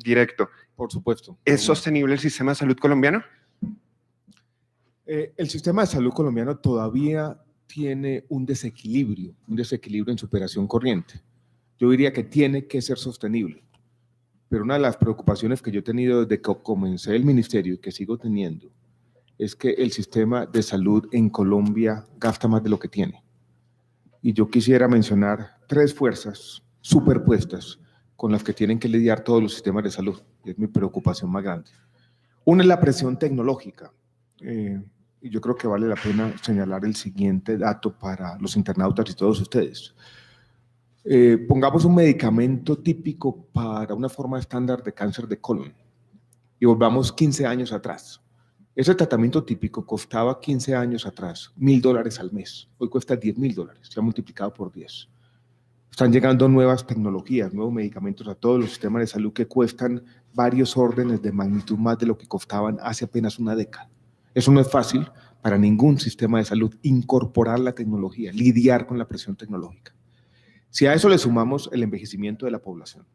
directo. Por supuesto. ¿Es sostenible el sistema de salud colombiano? El sistema de salud colombiano todavía tiene un desequilibrio en su operación corriente. Yo diría que tiene que ser sostenible, pero una de las preocupaciones que yo he tenido desde que comencé el ministerio y que sigo teniendo es que el sistema de salud en Colombia gasta más de lo que tiene. Y yo quisiera mencionar 3 fuerzas superpuestas con las que tienen que lidiar todos los sistemas de salud, y es mi preocupación más grande. Una es la presión tecnológica, y yo creo que vale la pena señalar el siguiente dato para los internautas y todos ustedes. Pongamos un medicamento típico para una forma estándar de cáncer de colon y volvamos 15 años atrás. Ese tratamiento típico costaba 15 años atrás $1.000 al mes. Hoy cuesta $10.000, se ha multiplicado por 10. Están llegando nuevas tecnologías, nuevos medicamentos a todos los sistemas de salud que cuestan varios órdenes de magnitud más de lo que costaban hace apenas una década. Eso no es fácil para ningún sistema de salud, incorporar la tecnología, lidiar con la presión tecnológica. Si a eso le sumamos el envejecimiento de la población,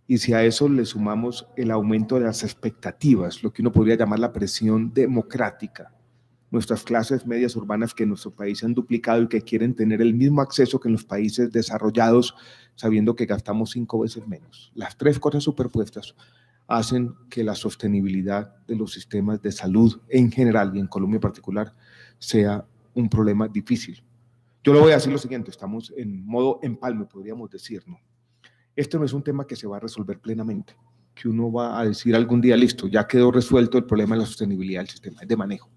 y si a eso le sumamos el aumento de las expectativas, lo que uno podría llamar la presión democrática, nuestras clases medias urbanas que en nuestro país se han duplicado y que quieren tener el mismo acceso que en los países desarrollados, sabiendo que gastamos 5 veces menos. Las 3 cosas superpuestas hacen que la sostenibilidad de los sistemas de salud en general y en Colombia en particular sea un problema difícil. Yo le voy a decir lo siguiente, estamos en modo empalme, podríamos decir, ¿no? Esto no es un tema que se va a resolver plenamente, que uno va a decir algún día, listo, ya quedó resuelto el problema de la sostenibilidad del sistema, es de manejo,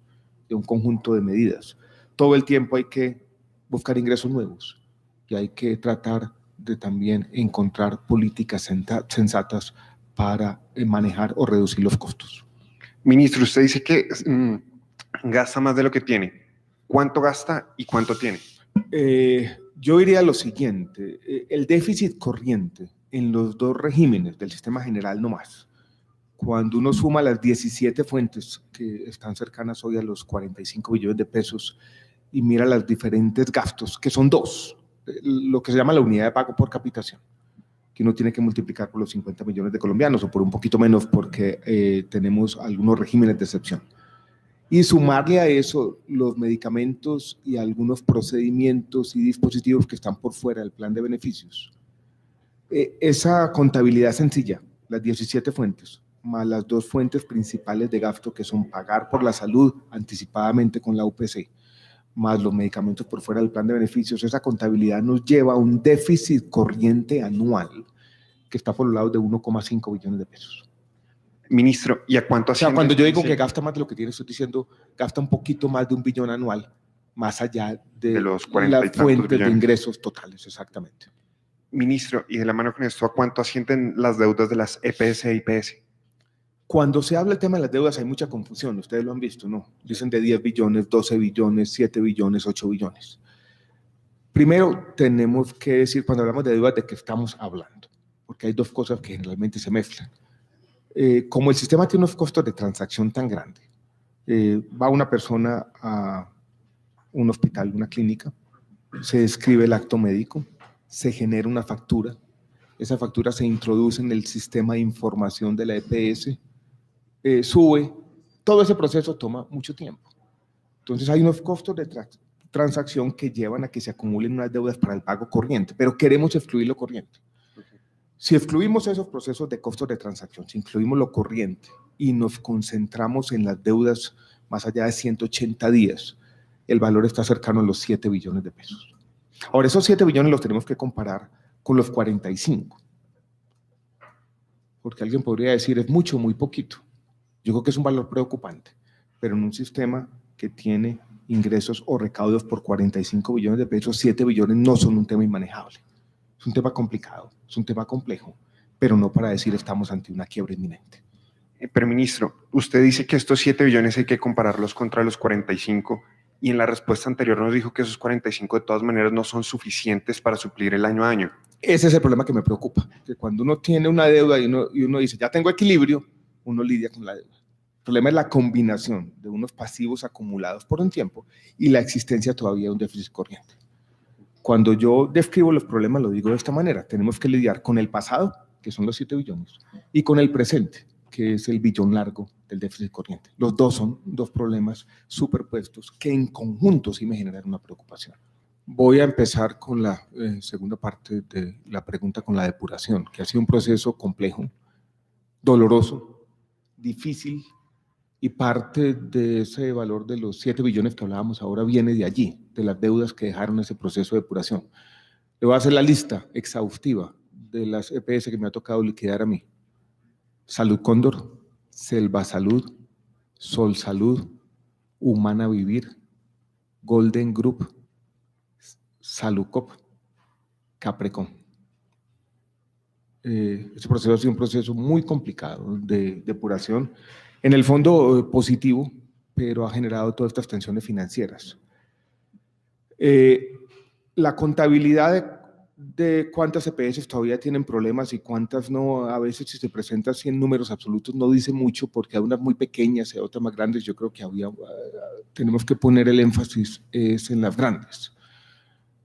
de un conjunto de medidas. Todo el tiempo hay que buscar ingresos nuevos y hay que tratar de también encontrar políticas sensatas para manejar o reducir los costos. Ministro, usted dice que gasta más de lo que tiene. ¿Cuánto gasta y cuánto tiene? Yo diría lo siguiente, el déficit corriente en los 2 regímenes del sistema general no más, cuando uno suma las 17 fuentes que están cercanas hoy a los 45 billones de pesos y mira los diferentes gastos, que son 2, lo que se llama la unidad de pago por capitación, que uno tiene que multiplicar por los 50 millones de colombianos o por un poquito menos porque tenemos algunos regímenes de excepción. Y sumarle a eso los medicamentos y algunos procedimientos y dispositivos que están por fuera del plan de beneficios. Esa contabilidad sencilla, las 17 fuentes, más las 2 fuentes principales de gasto que son pagar por la salud anticipadamente con la UPC, más los medicamentos por fuera del plan de beneficios, esa contabilidad nos lleva a un déficit corriente anual que está por los lados de 1,5 billones de pesos. Ministro, ¿y a cuánto asciende? O sea, cuando yo digo que gasta más de lo que tiene, estoy diciendo gasta un poquito más de $1 billón anual, más allá de los 40 las fuentes de ingresos totales, exactamente. Ministro, y de la mano con esto, ¿a cuánto ascienden las deudas de las EPS e IPS? Cuando se habla del tema de las deudas hay mucha confusión, ustedes lo han visto, ¿no? Dicen de 10 billones, 12 billones, 7 billones, 8 billones. Primero tenemos que decir, cuando hablamos de deudas, ¿de qué estamos hablando? Porque hay 2 cosas que generalmente se mezclan. Como el sistema tiene unos costos de transacción tan grandes, va una persona a un hospital, una clínica, se describe el acto médico, se genera una factura, esa factura se introduce en el sistema de información de la EPS, sube, todo ese proceso toma mucho tiempo. Entonces hay unos costos de transacción que llevan a que se acumulen unas deudas para el pago corriente, pero queremos excluir lo corriente. Si excluimos esos procesos de costos de transacción, si incluimos lo corriente y nos concentramos en las deudas más allá de 180 días, el valor está cercano a los 7 billones de pesos. Ahora, esos 7 billones los tenemos que comparar con los 45, porque alguien podría decir es mucho, muy poquito. Yo creo que es un valor preocupante, pero en un sistema que tiene ingresos o recaudos por 45 billones de pesos, 7 billones no son un tema inmanejable. Es un tema complicado, es un tema complejo, pero no para decir estamos ante una quiebra inminente. Pero, ministro, usted dice que estos 7 billones hay que compararlos contra los 45 y en la respuesta anterior nos dijo que esos 45 de todas maneras no son suficientes para suplir el año a año. Ese es el problema que me preocupa, que cuando uno tiene una deuda y uno dice, ya tengo equilibrio, uno lidia con la deuda. El problema es la combinación de unos pasivos acumulados por un tiempo y la existencia todavía de un déficit corriente. Cuando yo describo los problemas, lo digo de esta manera, tenemos que lidiar con el pasado, que son los 7 billones, y con el presente, que es el billón largo del déficit corriente. Los dos son dos problemas superpuestos que en conjunto sí me generan una preocupación. Voy a empezar con la segunda parte de la pregunta, con la depuración, que ha sido un proceso complejo, doloroso, difícil, y parte de ese valor de los 7 billones que hablábamos ahora viene de allí, de las deudas que dejaron ese proceso de depuración. Le voy a hacer la lista exhaustiva de las EPS que me ha tocado liquidar a mí. Salud Cóndor, Selva Salud, Sol Salud, Humana Vivir, Golden Group, Salucop, Caprecom. Este proceso ha sido un proceso muy complicado de depuración, en el fondo positivo, pero ha generado todas estas tensiones financieras. La contabilidad de cuántas EPS todavía tienen problemas y cuántas no, a veces si se presenta así en números absolutos no dice mucho, porque hay unas muy pequeñas y otras más grandes. Yo creo que tenemos que poner el énfasis en las grandes.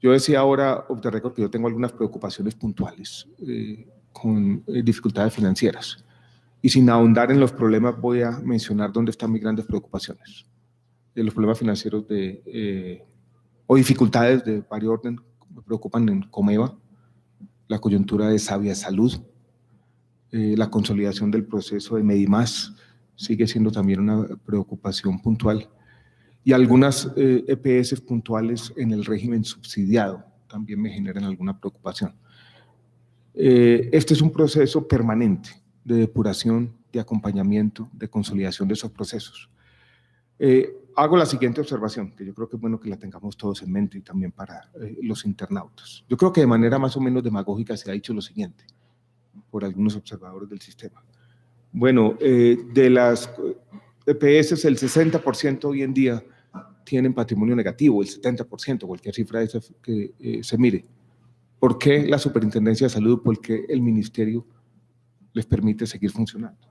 Yo decía ahora, off the record, que yo tengo algunas preocupaciones puntuales con dificultades financieras. Y sin ahondar en los problemas, voy a mencionar dónde están mis grandes preocupaciones. Los problemas financieros o dificultades de varios orden me preocupan en Comeva, la coyuntura de Sabia Salud, la consolidación del proceso de Medimás sigue siendo también una preocupación puntual, y algunas EPS puntuales en el régimen subsidiado también me generan alguna preocupación. Este es un proceso permanente de depuración, de acompañamiento, de consolidación de esos procesos. Hago la siguiente observación, que yo creo que es bueno que la tengamos todos en mente y también para los internautas. Yo creo que de manera más o menos demagógica se ha dicho lo siguiente por algunos observadores del sistema. Bueno, de las EPS, el 60% hoy en día tienen patrimonio negativo, el 70%, cualquier cifra de esa que se mire. ¿Por qué la Superintendencia de Salud? Porque el ministerio les permite seguir funcionando.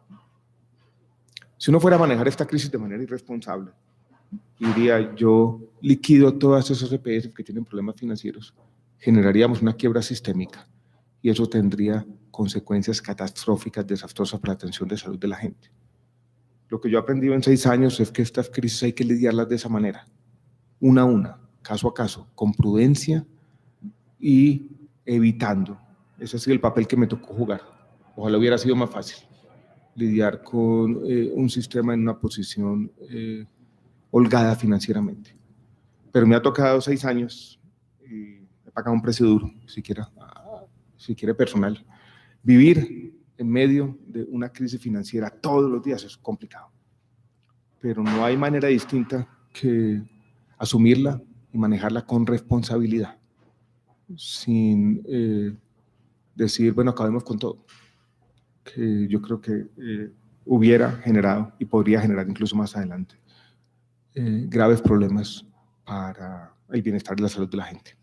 Si uno fuera a manejar esta crisis de manera irresponsable, diría yo liquido todas esas EPS que tienen problemas financieros, generaríamos una quiebra sistémica y eso tendría consecuencias catastróficas, desastrosas para la atención de salud de la gente. Lo que yo he aprendido en 6 años es que estas crisis hay que lidiarlas de esa manera, una a una, caso a caso, con prudencia y evitando. Ese ha sido el papel que me tocó jugar. Ojalá hubiera sido más fácil lidiar con un sistema en una posición holgada financieramente. Pero me ha tocado 6 años y he pagado un precio duro, si quiere personal. Vivir en medio de una crisis financiera todos los días es complicado, pero no hay manera distinta que asumirla y manejarla con responsabilidad, sin decir, bueno, acabemos con todo, que yo creo que hubiera generado y podría generar incluso más adelante graves problemas para el bienestar y la salud de la gente.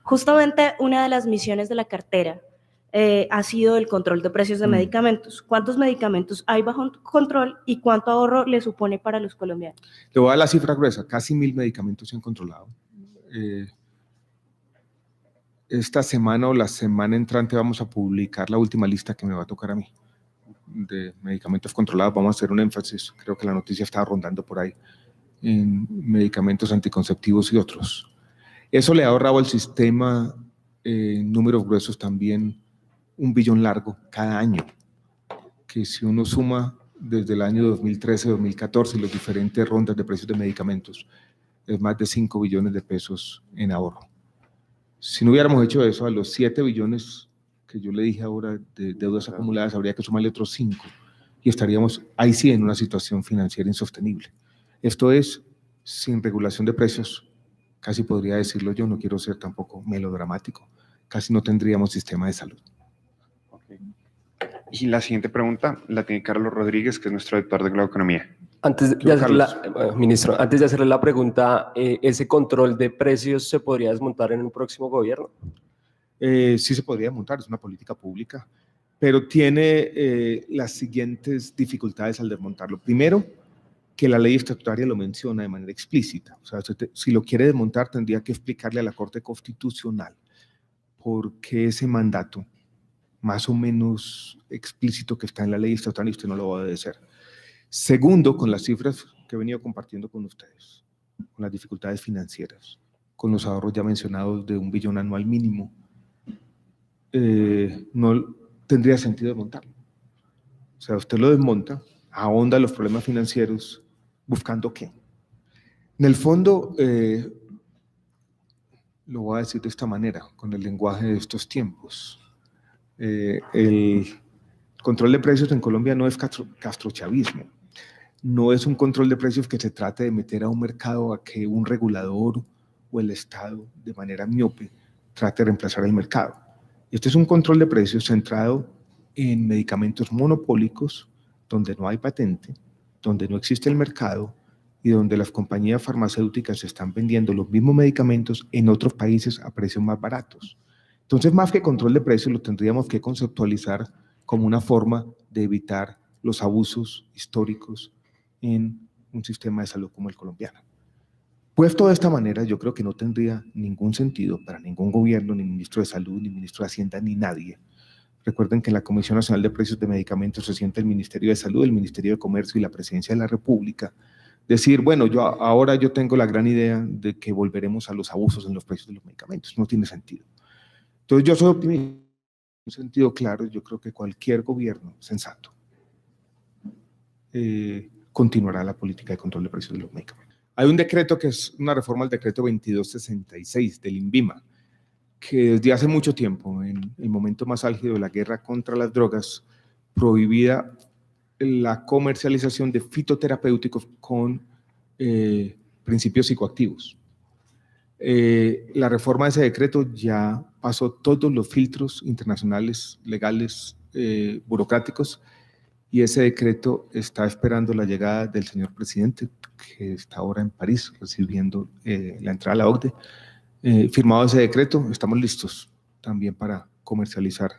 Justamente una de las misiones de la cartera ha sido el control de precios de medicamentos. ¿Cuántos medicamentos hay bajo control y cuánto ahorro le supone para los colombianos? Le voy a dar la cifra gruesa, casi 1000 medicamentos se han controlado. Esta semana o la semana entrante vamos a publicar la última lista que me va a tocar a mí de medicamentos controlados. Vamos a hacer un énfasis, creo que la noticia estaba rondando por ahí, en medicamentos anticonceptivos y otros. Eso le ha ahorrado al sistema números gruesos también 1 billón largo cada año, que si uno suma desde el año 2013-2014 las diferentes rondas de precios de medicamentos, es más de 5 billones de pesos en ahorro. Si no hubiéramos hecho eso, a los 7 billones que yo le dije ahora de deudas acumuladas, habría que sumarle otros 5 y estaríamos ahí sí en una situación financiera insostenible. Esto es sin regulación de precios, casi podría decirlo yo, no quiero ser tampoco melodramático, casi no tendríamos sistema de salud. Okay. Y la siguiente pregunta la tiene Carlos Rodríguez, que es nuestro director de Glauconomía. Ministro, antes de hacerle la pregunta, ¿ese control de precios se podría desmontar en un próximo gobierno? Sí se podría desmontar, es una política pública, pero tiene las siguientes dificultades al desmontarlo. Primero, que la ley estatutaria lo menciona de manera explícita. O sea, si lo quiere desmontar, tendría que explicarle a la Corte Constitucional por qué ese mandato más o menos explícito que está en la ley estatal y usted no lo va a obedecer. Segundo, con las cifras que he venido compartiendo con ustedes, con las dificultades financieras, con los ahorros ya mencionados de 1 billón anual mínimo, no tendría sentido desmontarlo. O sea, usted lo desmonta, ahonda los problemas financieros, ¿buscando qué? En el fondo, lo voy a decir de esta manera, con el lenguaje de estos tiempos. El control de precios en Colombia no es castrochavismo, no es un control de precios que se trate de meter a un mercado a que un regulador o el Estado, de manera miope, trate de reemplazar el mercado. Este es un control de precios centrado en medicamentos monopólicos, donde no hay patente, donde no existe el mercado y donde las compañías farmacéuticas están vendiendo los mismos medicamentos en otros países a precios más baratos. Entonces, más que control de precios, lo tendríamos que conceptualizar como una forma de evitar los abusos históricos en un sistema de salud como el colombiano. Puesto de esta manera, yo creo que no tendría ningún sentido para ningún gobierno, ni ministro de Salud, ni ministro de Hacienda, ni nadie. Recuerden que en la Comisión Nacional de Precios de Medicamentos se sienta el Ministerio de Salud, el Ministerio de Comercio y la Presidencia de la República. Decir, bueno, ahora yo tengo la gran idea de que volveremos a los abusos en los precios de los medicamentos. No tiene sentido. Entonces yo soy optimista. En un sentido claro, yo creo que cualquier gobierno sensato continuará la política de control de precios de los medicamentos. Hay un decreto que es una reforma al decreto 2266 del INVIMA, que desde hace mucho tiempo, en el momento más álgido de la guerra contra las drogas, prohibía la comercialización de fitoterapéuticos con principios psicoactivos. La reforma de ese decreto ya pasó todos los filtros internacionales, legales, burocráticos, y ese decreto está esperando la llegada del señor presidente, que está ahora en París recibiendo la entrada a la OCDE. Firmado ese decreto, estamos listos también para comercializar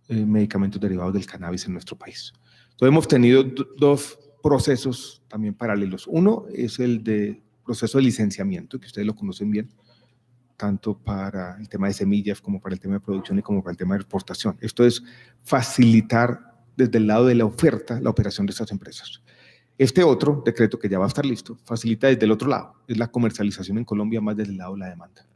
medicamentos derivados del cannabis en nuestro país. Entonces hemos tenido dos procesos también paralelos. Uno es el de proceso de licenciamiento, que ustedes lo conocen bien, tanto para el tema de semillas como para el tema de producción y como para el tema de exportación. Esto es facilitar desde el lado de la oferta la operación de estas empresas. Este otro decreto, que ya va a estar listo, facilita desde el otro lado, es la comercialización en Colombia más desde el lado de la demanda.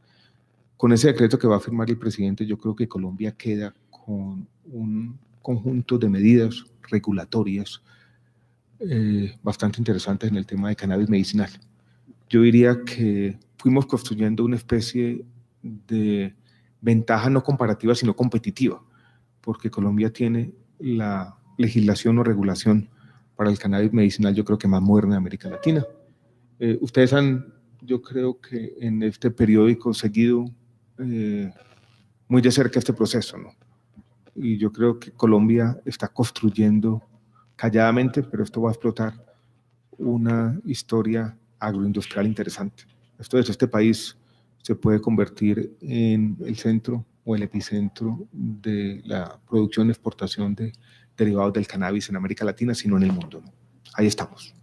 Con ese decreto que va a firmar el presidente, yo creo que Colombia queda con un conjunto de medidas regulatorias bastante interesantes en el tema de cannabis medicinal. Yo diría que fuimos construyendo una especie de ventaja no comparativa, sino competitiva, porque Colombia tiene la legislación o regulación para el cannabis medicinal, yo creo que más moderna de América Latina. Ustedes han, yo creo que en este periódico, seguido muy de cerca este proceso, ¿no? Y yo creo que Colombia está construyendo calladamente, pero esto va a explotar, una historia agroindustrial interesante. Esto es, este país se puede convertir en el centro o el epicentro de la producción y exportación de derivados del cannabis en América Latina, sino en el mundo, ¿no? Ahí estamos.